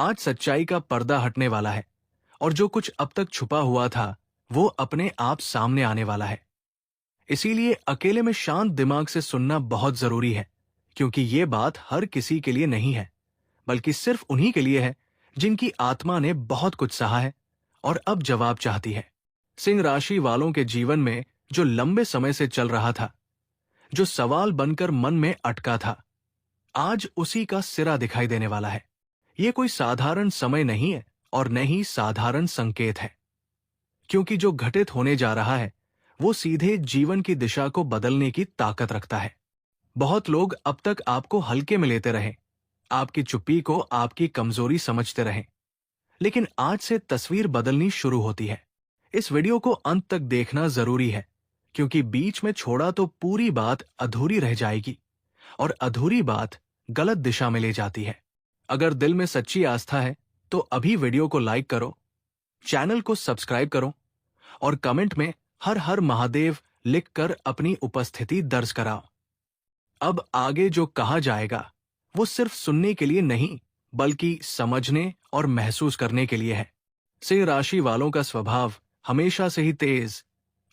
आज सच्चाई का पर्दा हटने वाला है और जो कुछ अब तक छुपा हुआ था वो अपने आप सामने आने वाला है। इसीलिए अकेले में शांत दिमाग से सुनना बहुत जरूरी है, क्योंकि ये बात हर किसी के लिए नहीं है, बल्कि सिर्फ उन्हीं के लिए है जिनकी आत्मा ने बहुत कुछ सहा है और अब जवाब चाहती है। सिंह राशि वालों के जीवन में जो लंबे समय से चल रहा था, जो सवाल बनकर मन में अटका था, आज उसी का सिरा दिखाई देने वाला है। ये कोई साधारण समय नहीं है और न ही साधारण संकेत है, क्योंकि जो घटित होने जा रहा है वो सीधे जीवन की दिशा को बदलने की ताकत रखता है। बहुत लोग अब तक आपको हल्के में लेते रहे, आपकी चुप्पी को आपकी कमजोरी समझते रहे, लेकिन आज से तस्वीर बदलनी शुरू होती है। इस वीडियो को अंत तक देखना जरूरी है, क्योंकि बीच में छोड़ा तो पूरी बात अधूरी रह जाएगी और अधूरी बात गलत दिशा में ले जाती है। अगर दिल में सच्ची आस्था है तो अभी वीडियो को लाइक करो, चैनल को सब्सक्राइब करो और कमेंट में हर हर महादेव लिखकर अपनी उपस्थिति दर्ज कराओ। अब आगे जो कहा जाएगा वो सिर्फ सुनने के लिए नहीं, बल्कि समझने और महसूस करने के लिए है। सिंह राशि वालों का स्वभाव हमेशा से ही तेज,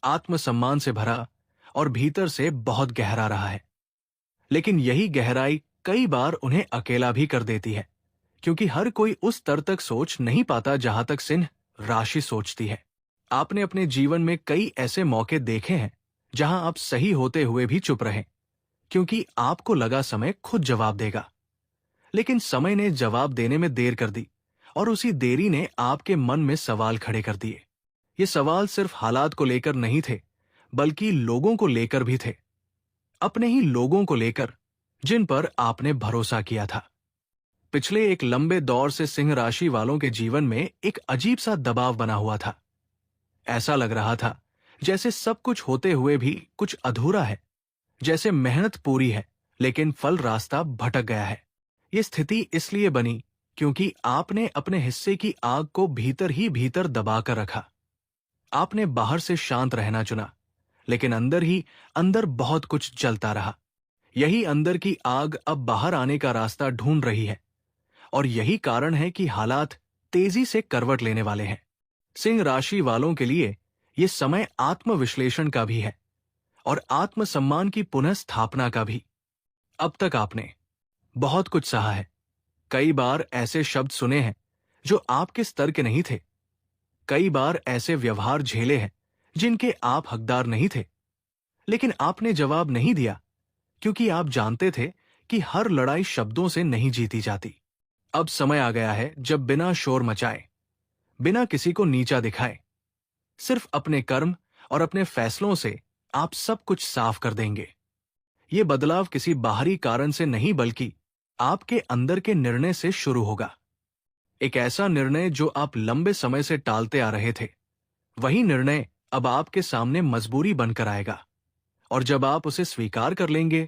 आत्मसम्मान से भरा और भीतर से बहुत गहरा रहा है। लेकिन यही गहराई कई बार उन्हें अकेला भी कर देती है, क्योंकि हर कोई उस स्तर तक सोच नहीं पाता जहां तक सिंह राशि सोचती है। आपने अपने जीवन में कई ऐसे मौके देखे हैं जहां आप सही होते हुए भी चुप रहे, क्योंकि आपको लगा समय खुद जवाब देगा। लेकिन समय ने जवाब देने में देर कर दी और उसी देरी ने आपके मन में सवाल खड़े कर दिए। ये सवाल सिर्फ हालात को लेकर नहीं थे, बल्कि लोगों को लेकर भी थे। अपने ही लोगों को लेकर जिन पर आपने भरोसा किया था। पिछले एक लंबे दौर से सिंह राशि वालों के जीवन में एक अजीब सा दबाव बना हुआ था। ऐसा लग रहा था जैसे सब कुछ होते हुए भी कुछ अधूरा है, जैसे मेहनत पूरी है लेकिन फल रास्ता भटक गया है। ये स्थिति इसलिए बनी क्योंकि आपने अपने हिस्से की आग को भीतर ही भीतर दबाकर रखा। आपने बाहर से शांत रहना चुना, लेकिन अंदर ही अंदर बहुत कुछ जलता रहा। यही अंदर की आग अब बाहर आने का रास्ता ढूंढ रही है और यही कारण है कि हालात तेजी से करवट लेने वाले हैं। सिंह राशि वालों के लिए यह समय आत्मविश्लेषण का भी है और आत्मसम्मान की पुनः स्थापना का भी। अब तक आपने बहुत कुछ सहा है। कई बार ऐसे शब्द सुने हैं जो आपके स्तर के नहीं थे। कई बार ऐसे व्यवहार झेले हैं जिनके आप हकदार नहीं थे, लेकिन आपने जवाब नहीं दिया, क्योंकि आप जानते थे कि हर लड़ाई शब्दों से नहीं जीती जाती। अब समय आ गया है जब बिना शोर मचाए, बिना किसी को नीचा दिखाए, सिर्फ अपने कर्म और अपने फैसलों से आप सब कुछ साफ कर देंगे। ये बदलाव किसी बाहरी कारण से नहीं, बल्कि आपके अंदर के निर्णय से शुरू होगा। एक ऐसा निर्णय जो आप लंबे समय से टालते आ रहे थे, वही निर्णय अब आपके सामने मजबूरी बनकर आएगा। और जब आप उसे स्वीकार कर लेंगे,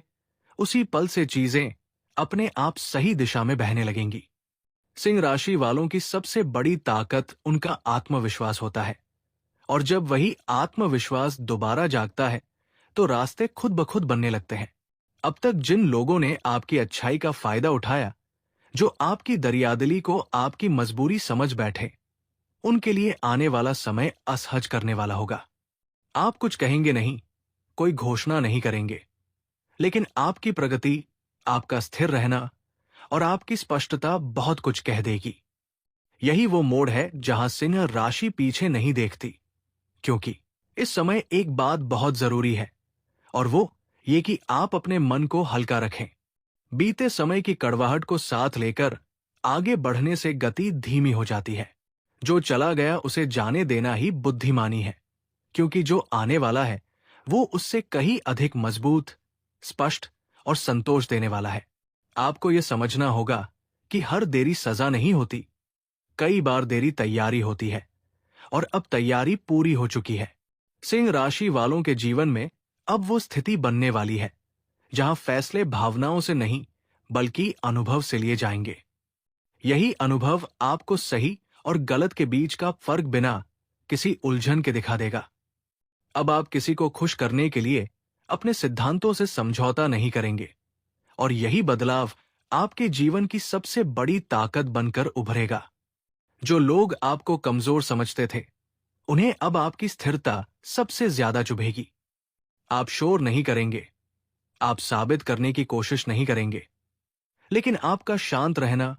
उसी पल से चीजें अपने आप सही दिशा में बहने लगेंगी। सिंह राशि वालों की सबसे बड़ी ताकत उनका आत्मविश्वास होता है, और जब वही आत्मविश्वास दोबारा जागता है तो रास्ते खुद ब खुद बनने लगते हैं। अब तक जिन लोगों ने आपकी अच्छाई का फायदा उठाया, जो आपकी दरियादिली को आपकी मजबूरी समझ बैठे, उनके लिए आने वाला समय असहज करने वाला होगा। आप कुछ कहेंगे नहीं, कोई घोषणा नहीं करेंगे, लेकिन आपकी प्रगति, आपका स्थिर रहना और आपकी स्पष्टता बहुत कुछ कह देगी। यही वो मोड़ है जहां सिंह राशि पीछे नहीं देखती, क्योंकि इस समय एक बात बहुत जरूरी है, और वो ये कि आप अपने मन को हल्का रखें। बीते समय की कड़वाहट को साथ लेकर आगे बढ़ने से गति धीमी हो जाती है। जो चला गया उसे जाने देना ही बुद्धिमानी है, क्योंकि जो आने वाला है वो उससे कहीं अधिक मजबूत, स्पष्ट और संतोष देने वाला है। आपको यह समझना होगा कि हर देरी सजा नहीं होती, कई बार देरी तैयारी होती है, और अब तैयारी पूरी हो चुकी है। सिंह राशि वालों के जीवन में अब वो स्थिति बनने वाली है जहां फैसले भावनाओं से नहीं, बल्कि अनुभव से लिए जाएंगे। यही अनुभव आपको सही और गलत के बीच का फर्क बिना किसी उलझन के दिखा देगा। अब आप किसी को खुश करने के लिए अपने सिद्धांतों से समझौता नहीं करेंगे, और यही बदलाव आपके जीवन की सबसे बड़ी ताकत बनकर उभरेगा। जो लोग आपको कमजोर समझते थे, उन्हें अब आपकी स्थिरता सबसे ज्यादा चुभेगी। आप शोर नहीं करेंगे, आप साबित करने की कोशिश नहीं करेंगे, लेकिन आपका शांत रहना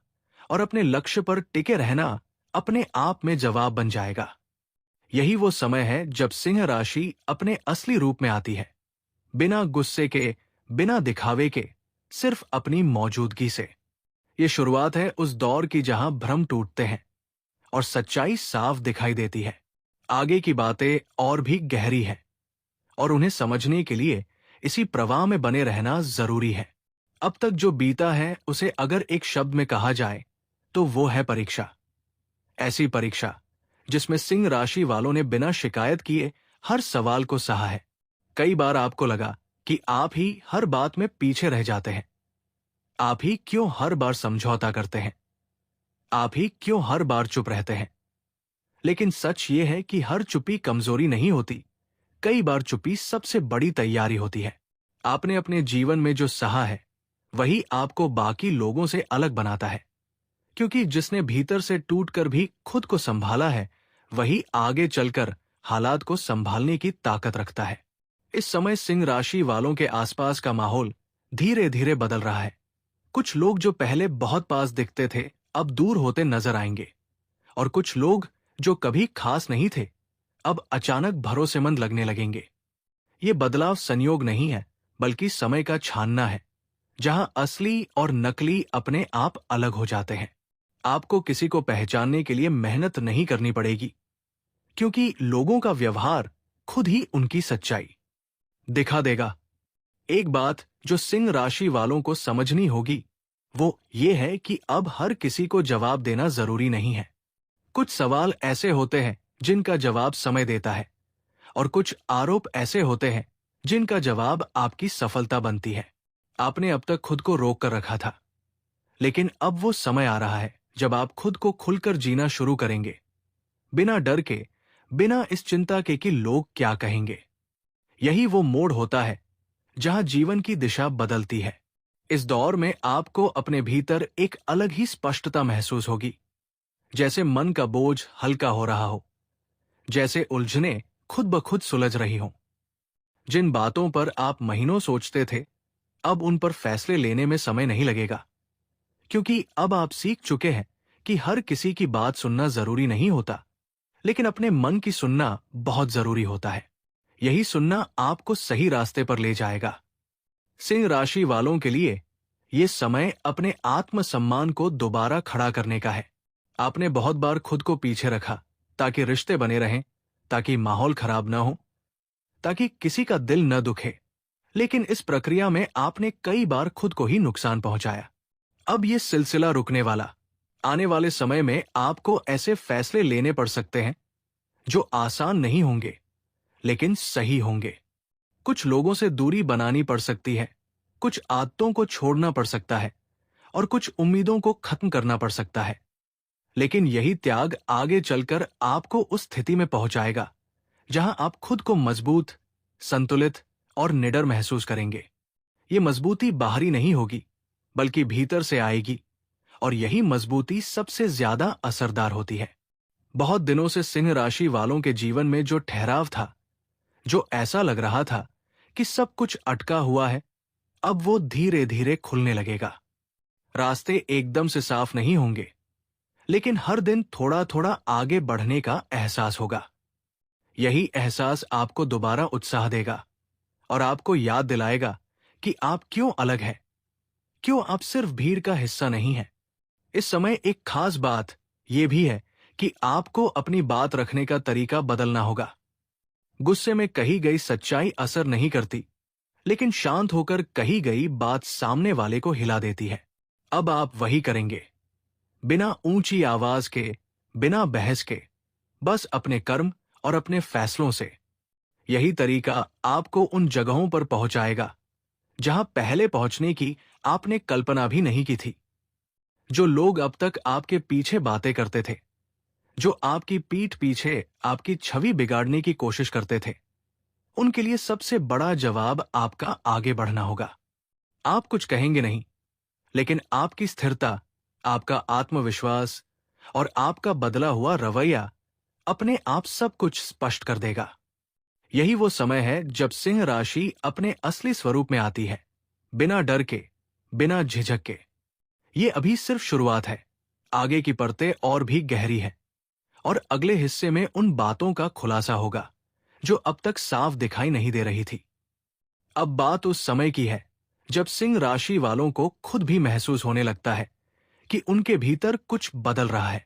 और अपने लक्ष्य पर टिके रहना अपने आप में जवाब बन जाएगा। यही वो समय है जब सिंह राशि अपने असली रूप में आती है, बिना गुस्से के, बिना दिखावे के, सिर्फ अपनी मौजूदगी से। ये शुरुआत है उस दौर की जहां भ्रम टूटते हैं और सच्चाई साफ दिखाई देती है। आगे की बातें और भी गहरी हैं और उन्हें समझने के लिए इसी प्रवाह में बने रहना जरूरी है। अब तक जो बीता है उसे अगर एक शब्द में कहा जाए तो वो है परीक्षा। ऐसी परीक्षा जिसमें सिंह राशि वालों ने बिना शिकायत किए हर सवाल को सहा है। कई बार आपको लगा कि आप ही हर बात में पीछे रह जाते हैं। आप ही क्यों हर बार समझौता करते हैं? आप ही क्यों हर बार चुप रहते हैं? लेकिन सच ये है कि हर चुप्पी कमजोरी नहीं होती। कई बार चुप्पी सबसे बड़ी तैयारी होती है। आपने अपने जीवन में जो सहा है वही आपको बाकी लोगों से अलग बनाता है, क्योंकि जिसने भीतर से टूटकर भी खुद को संभाला है वही आगे चलकर हालात को संभालने की ताकत रखता है। इस समय सिंह राशि वालों के आसपास का माहौल धीरे धीरे बदल रहा है। कुछ लोग जो पहले बहुत पास दिखते थे अब दूर होते नजर आएंगे, और कुछ लोग जो कभी खास नहीं थे अब अचानक भरोसेमंद लगने लगेंगे। ये बदलाव संयोग नहीं है, बल्कि समय का छानना है, जहां असली और नकली अपने आप अलग हो जाते हैं। आपको किसी को पहचानने के लिए मेहनत नहीं करनी पड़ेगी, क्योंकि लोगों का व्यवहार खुद ही उनकी सच्चाई दिखा देगा। एक बात जो सिंह राशि वालों को समझनी होगी वो ये है कि अब हर किसी को जवाब देना जरूरी नहीं है। कुछ सवाल ऐसे होते हैं जिनका जवाब समय देता है, और कुछ आरोप ऐसे होते हैं जिनका जवाब आपकी सफलता बनती है। आपने अब तक खुद को रोक कर रखा था, लेकिन अब वो समय आ रहा है जब आप खुद को खुलकर जीना शुरू करेंगे, बिना डर के, बिना इस चिंता के कि लोग क्या कहेंगे। यही वो मोड़ होता है जहां जीवन की दिशा बदलती है। इस दौर में आपको अपने भीतर एक अलग ही स्पष्टता महसूस होगी, जैसे मन का बोझ हल्का हो रहा हो, जैसे उलझनें खुद ब खुद सुलझ रही हों। जिन बातों पर आप महीनों सोचते थे, अब उन पर फैसले लेने में समय नहीं लगेगा, क्योंकि अब आप सीख चुके हैं कि हर किसी की बात सुनना जरूरी नहीं होता, लेकिन अपने मन की सुनना बहुत जरूरी होता है। यही सुनना आपको सही रास्ते पर ले जाएगा। सिंह राशि वालों के लिए ये समय अपने आत्मसम्मान को दोबारा खड़ा करने का है। आपने बहुत बार खुद को पीछे रखा ताकि रिश्ते बने रहें, ताकि माहौल खराब न हो, ताकि किसी का दिल न दुखे, लेकिन इस प्रक्रिया में आपने कई बार खुद को ही नुकसान पहुंचाया। अब ये सिलसिला रुकने वाला। आने वाले समय में आपको ऐसे फैसले लेने पड़ सकते हैं जो आसान नहीं होंगे, लेकिन सही होंगे। कुछ लोगों से दूरी बनानी पड़ सकती है, कुछ आदतों को छोड़ना पड़ सकता है, और कुछ उम्मीदों को खत्म करना पड़ सकता है। लेकिन यही त्याग आगे चलकर आपको उस स्थिति में पहुंचाएगा जहां आप खुद को मजबूत, संतुलित और निडर महसूस करेंगे। ये मजबूती बाहरी नहीं होगी, बल्कि भीतर से आएगी, और यही मजबूती सबसे ज्यादा असरदार होती है। बहुत दिनों से सिंह राशि वालों के जीवन में जो ठहराव था, जो ऐसा लग रहा था कि सब कुछ अटका हुआ है, अब वो धीरे धीरे खुलने लगेगा। रास्ते एकदम से साफ नहीं होंगे, लेकिन हर दिन थोड़ा थोड़ा आगे बढ़ने का एहसास होगा। यही एहसास आपको दोबारा उत्साह देगा और आपको याद दिलाएगा कि आप क्यों अलग हैं, क्यों आप सिर्फ भीड़ का हिस्सा नहीं हैं। इस समय एक खास बात यह भी है कि आपको अपनी बात रखने का तरीका बदलना होगा। गुस्से में कही गई सच्चाई असर नहीं करती, लेकिन शांत होकर कही गई बात सामने वाले को हिला देती है। अब आप वही करेंगे, बिना ऊंची आवाज के, बिना बहस के, बस अपने कर्म और अपने फैसलों से। यही तरीका आपको उन जगहों पर पहुंचाएगा जहां पहले पहुंचने की आपने कल्पना भी नहीं की थी। जो लोग अब तक आपके पीछे बातें करते थे, जो आपकी पीठ पीछे आपकी छवि बिगाड़ने की कोशिश करते थे, उनके लिए सबसे बड़ा जवाब आपका आगे बढ़ना होगा। आप कुछ कहेंगे नहीं, लेकिन आपकी स्थिरता, आपका आत्मविश्वास और आपका बदला हुआ रवैया अपने आप सब कुछ स्पष्ट कर देगा। यही वो समय है जब सिंह राशि अपने असली स्वरूप में आती है, बिना डर के, बिना झिझक के। ये अभी सिर्फ शुरुआत है, आगे की परतें और भी गहरी है, और अगले हिस्से में उन बातों का खुलासा होगा जो अब तक साफ दिखाई नहीं दे रही थी। अब बात उस समय की है जब सिंह राशि वालों को खुद भी महसूस होने लगता है कि उनके भीतर कुछ बदल रहा है।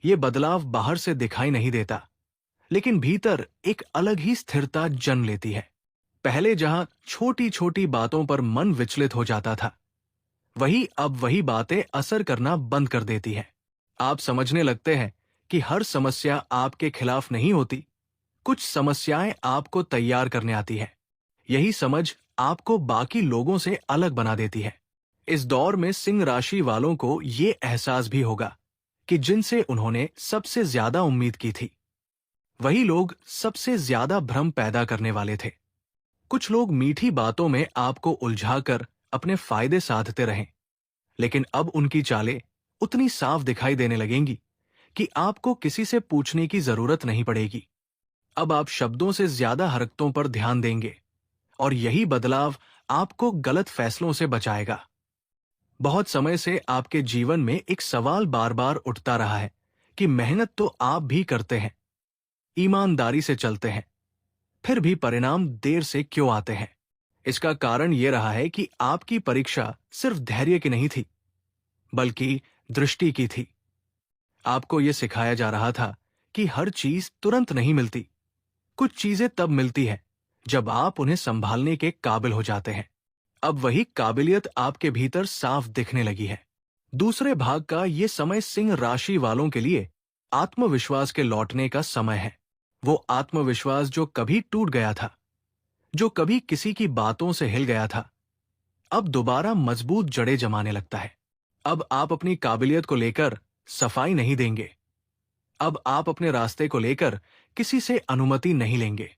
ये बदलाव बाहर से दिखाई नहीं देता, लेकिन भीतर एक अलग ही स्थिरता जन्म लेती है। पहले जहां छोटी छोटी बातों पर मन विचलित हो जाता था, अब वही बातें असर करना बंद कर देती हैं। आप समझने लगते हैं कि हर समस्या आपके खिलाफ नहीं होती, कुछ समस्याएं आपको तैयार करने आती हैं। यही समझ आपको बाकी लोगों से अलग बना देती है। इस दौर में सिंह राशि वालों को ये एहसास भी होगा कि जिनसे उन्होंने सबसे ज्यादा उम्मीद की थी, वही लोग सबसे ज्यादा भ्रम पैदा करने वाले थे। कुछ लोग मीठी बातों में आपको उलझाकर अपने फायदे साधते रहें, लेकिन अब उनकी चालें उतनी साफ दिखाई देने लगेंगी कि आपको किसी से पूछने की जरूरत नहीं पड़ेगी। अब आप शब्दों से ज्यादा हरकतों पर ध्यान देंगे, और यही बदलाव आपको गलत फैसलों से बचाएगा। बहुत समय से आपके जीवन में एक सवाल बार बार उठता रहा है कि मेहनत तो आप भी करते हैं, ईमानदारी से चलते हैं, फिर भी परिणाम देर से क्यों आते हैं? इसका कारण यह रहा है कि आपकी परीक्षा सिर्फ धैर्य की नहीं थी, बल्कि दृष्टि की थी। आपको यह सिखाया जा रहा था कि हर चीज तुरंत नहीं मिलती। कुछ चीजें तब मिलती है जब आप उन्हें संभालने के काबिल हो जाते हैं। अब वही काबिलियत आपके भीतर साफ दिखने लगी है। दूसरे भाग का ये समय सिंह राशि वालों के लिए आत्मविश्वास के लौटने का समय है। वो आत्मविश्वास जो कभी टूट गया था, जो कभी किसी की बातों से हिल गया था, अब दोबारा मजबूत जड़ें जमाने लगता है। अब आप अपनी काबिलियत को लेकर सफाई नहीं देंगे। अब आप अपने रास्ते को लेकर किसी से अनुमति नहीं लेंगे।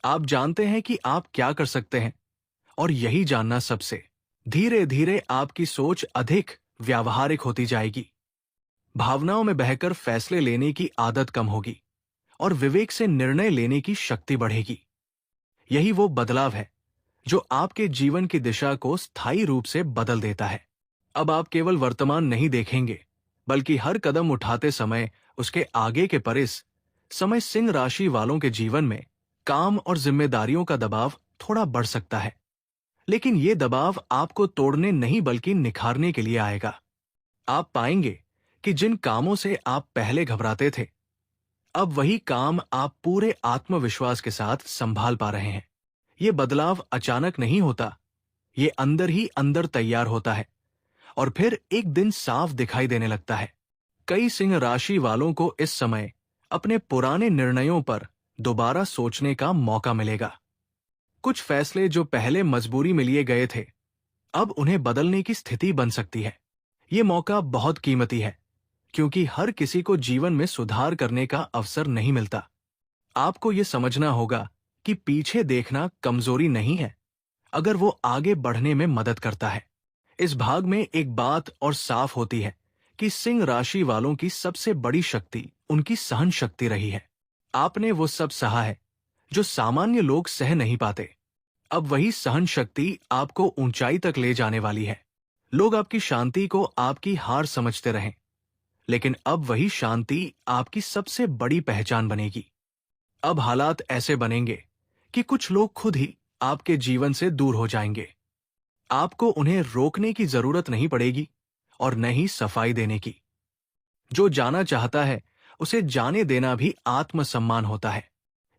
आप जानते हैं कि आप क्या कर सकते हैं, और यही जानना सबसे धीरे धीरे आपकी सोच अधिक व्यावहारिक होती जाएगी। भावनाओं में बहकर फैसले लेने की आदत कम होगी, और विवेक से निर्णय लेने की शक्ति बढ़ेगी। यही वो बदलाव है जो आपके जीवन की दिशा को स्थायी रूप से बदल देता है। अब आप केवल वर्तमान नहीं देखेंगे, बल्कि हर कदम उठाते समय उसके आगे के परिस समय सिंह राशि वालों के जीवन में काम और जिम्मेदारियों का दबाव थोड़ा बढ़ सकता है, लेकिन ये दबाव आपको तोड़ने नहीं बल्कि निखारने के लिए आएगा। आप पाएंगे कि जिन कामों से आप पहले घबराते थे, अब वही काम आप पूरे आत्मविश्वास के साथ संभाल पा रहे हैं। ये बदलाव अचानक नहीं होता, ये अंदर ही अंदर तैयार होता है, और फिर एक दिन साफ दिखाई देने लगता है। कई सिंह राशि वालों को इस समय अपने पुराने निर्णयों पर दोबारा सोचने का मौका मिलेगा। कुछ फैसले जो पहले मजबूरी में लिए गए थे, अब उन्हें बदलने की स्थिति बन सकती है। ये मौका बहुत कीमती है, क्योंकि हर किसी को जीवन में सुधार करने का अवसर नहीं मिलता। आपको ये समझना होगा कि पीछे देखना कमजोरी नहीं है, अगर वो आगे बढ़ने में मदद करता है। इस भाग में एक बात और साफ होती है कि सिंह राशि वालों की सबसे बड़ी शक्ति उनकी सहन शक्ति रही है। आपने वो सब सहा है जो सामान्य लोग सह नहीं पाते। अब वही सहन शक्ति आपको ऊंचाई तक ले जाने वाली है। लोग आपकी शांति को आपकी हार समझते रहें, लेकिन अब वही शांति आपकी सबसे बड़ी पहचान बनेगी। अब हालात ऐसे बनेंगे कि कुछ लोग खुद ही आपके जीवन से दूर हो जाएंगे। आपको उन्हें रोकने की जरूरत नहीं पड़ेगी, और न ही सफाई देने की। जो जाना चाहता है उसे जाने देना भी आत्मसम्मान होता है।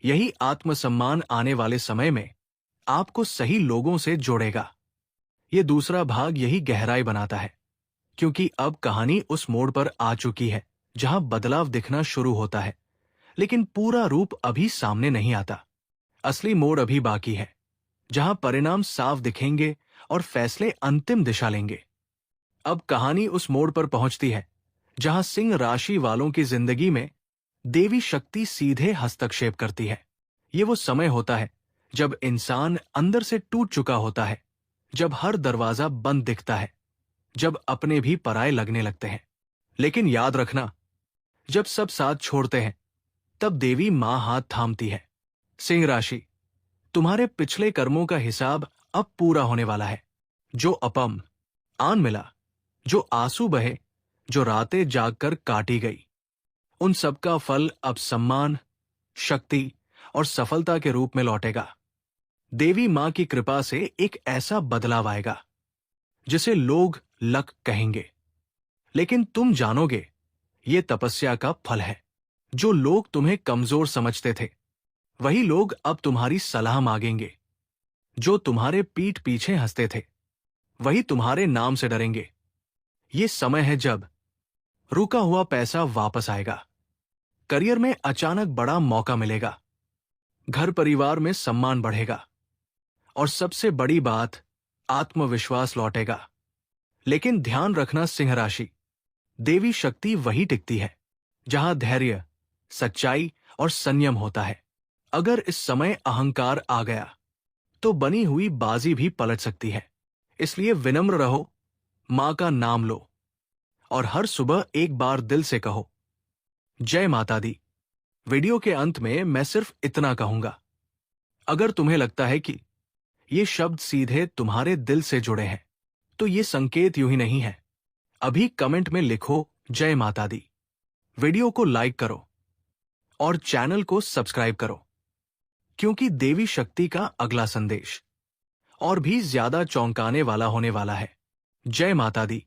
यही आत्मसम्मान आने वाले समय में आपको सही लोगों से जोड़ेगा। ये दूसरा भाग यही गहराई बनाता है, क्योंकि अब कहानी उस मोड़ पर आ चुकी है जहां बदलाव दिखना शुरू होता है, लेकिन पूरा रूप अभी सामने नहीं आता। असली मोड़ अभी बाकी है, जहां परिणाम साफ दिखेंगे और फैसले अंतिम दिशा लेंगे। अब कहानी उस मोड़ पर पहुंचती है जहां सिंह राशि वालों की जिंदगी में देवी शक्ति सीधे हस्तक्षेप करती है। ये वो समय होता है जब इंसान अंदर से टूट चुका होता है, जब हर दरवाजा बंद दिखता है, जब अपने भी पराये लगने लगते हैं। लेकिन याद रखना, जब सब साथ छोड़ते हैं तब देवी मां हाथ थामती है। सिंह राशि, तुम्हारे पिछले कर्मों का हिसाब अब पूरा होने वाला है। जो अपम, आन मिला, जो आंसू बहे, जो रातें जागकर काटी गई, उन सबका फल अब सम्मान, शक्ति और सफलता के रूप में लौटेगा। देवी मां की कृपा से एक ऐसा बदलाव आएगा जिसे लोग लक कहेंगे, लेकिन तुम जानोगे ये तपस्या का फल है। जो लोग तुम्हें कमजोर समझते थे, वही लोग अब तुम्हारी सलाह मांगेंगे। जो तुम्हारे पीठ पीछे हंसते थे, वही तुम्हारे नाम से डरेंगे। ये समय है जब रुका हुआ पैसा वापस आएगा, करियर में अचानक बड़ा मौका मिलेगा, घर परिवार में सम्मान बढ़ेगा और सबसे बड़ी बात, आत्मविश्वास लौटेगा। लेकिन ध्यान रखना सिंह राशि, देवी शक्ति वही टिकती है जहां धैर्य, सच्चाई और संयम होता है। अगर इस समय अहंकार आ गया तो बनी हुई बाजी भी पलट सकती है। इसलिए विनम्र रहो, मां का नाम लो और हर सुबह एक बार दिल से कहो, जय माता दी। वीडियो के अंत में मैं सिर्फ इतना कहूंगा, अगर तुम्हें लगता है कि ये शब्द सीधे तुम्हारे दिल से जुड़े हैं, तो ये संकेत यूं ही नहीं है। अभी कमेंट में लिखो जय माता दी, वीडियो को लाइक करो और चैनल को सब्सक्राइब करो, क्योंकि देवी शक्ति का अगला संदेश और भी ज्यादा चौंकाने वाला होने वाला है। जय माता दी।